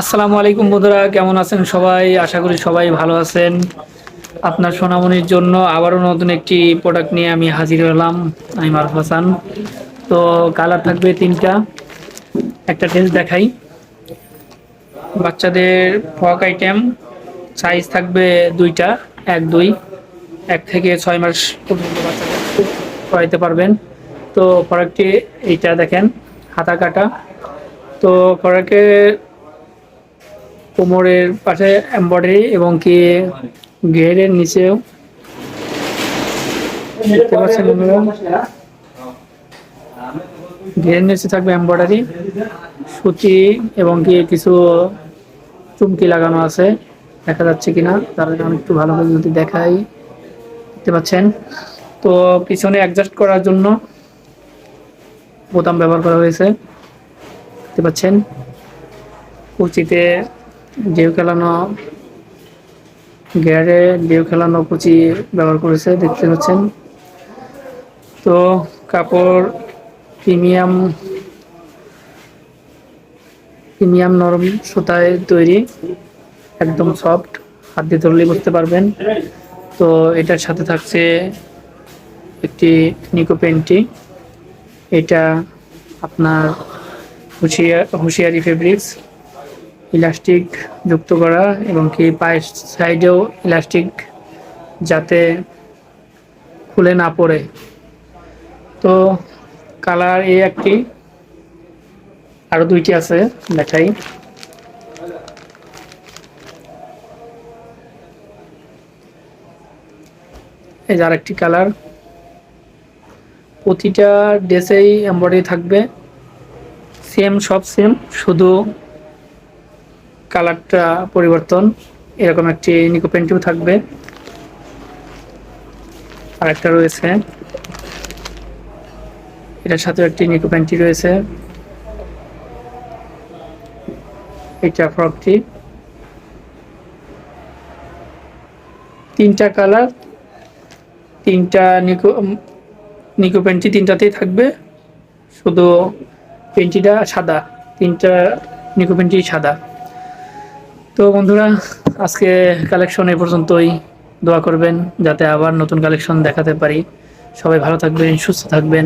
আসসালামু আলাইকুম বন্ধুরা, কেমন আছেন সবাই? আশা করি সবাই ভালো আছেন। আপনার সোনামনির জন্য আবারও নতুন একটি প্রোডাক্ট নিয়ে আমি হাজির হলাম। আমি মারুফ হাসান। তো কালার থাকবে তিনটা, একটা টেস্ট দেখাই। বাচ্চাদের ফ্রক আইটেম, সাইজ থাকবে দুইটা, এক দুই, 1 থেকে 6 মাস পর্যন্ত বাচ্চাদের পড়াইতে পারবেন। তো ফ্রকটি এইটা দেখেন, হাতা কাটা। তো ফ্রকে কোমরের পাশে এমব্রয়ডারি এবং কি ঘেরের নিচেও দেখতে পাচ্ছেন বন্ধুরা, ঘেরের নিচে থাকবে এমব্রয়ডারি, সুতি এবং কি কিছু চুমকি লাগানো আছে। দেখা যাচ্ছে কিনা তাহলে আমি একটু ভালো করে যদি দেখাই, দেখতে পাচ্ছেন। তো পিছনে অ্যাডজাস্ট করার জন্য বোতাম ব্যবহার করা হয়েছে, দেখতে পাচ্ছেন। কুচিতে ঢেউ খেলানো, গিয়ারে ঢেউ খেলানো কুচি ব্যবহার করেছে, দেখতে পাচ্ছেন। তো কাপড় প্রিমিয়াম প্রিমিয়াম নরম সুতায় তৈরি, একদম সফট, হাত দিয়ে ধরলেই বুঝতে পারবেন। তো এটার সাথে থাকছে একটি নিকো পেন্টি। এটা আপনার হুঁশিয়ারি ফেব্রিক্স, ইলাস্টিক যুক্ত করা এবং কি পায়ের সাইডেও ইলাস্টিক, যাতে খুলে না পড়ে। তো কালার এই একটি, আরো দুইটি আছে, দেখাই। এই যে আরেকটি কালার। প্রতিটা ড্রেসেই এমব্রয়ডারি থাকবে, সেম, সব সেম, শুধু কালারটা পরিবর্তন। এরকম একটি নিকো পেন্টিও থাকবে। আর একটা রয়েছে, এটার সাথে একটি নিকো প্যান্টি রয়েছে। এটা ফ্রকটি, তিনটা কালার, তিনটা নিকো প্যান্টি তিনটাতেই থাকবে, শুধু প্যান্টিটা সাদা, তিনটা নিকো প্যান্টি সাদা। তো বন্ধুরা, আজকে কালেকশন এ পর্যন্তই। দোয়া করবেন যাতে আবার নতুন কালেকশন দেখাতে পারি। সবাই ভালো থাকবেন, সুস্থ থাকবেন।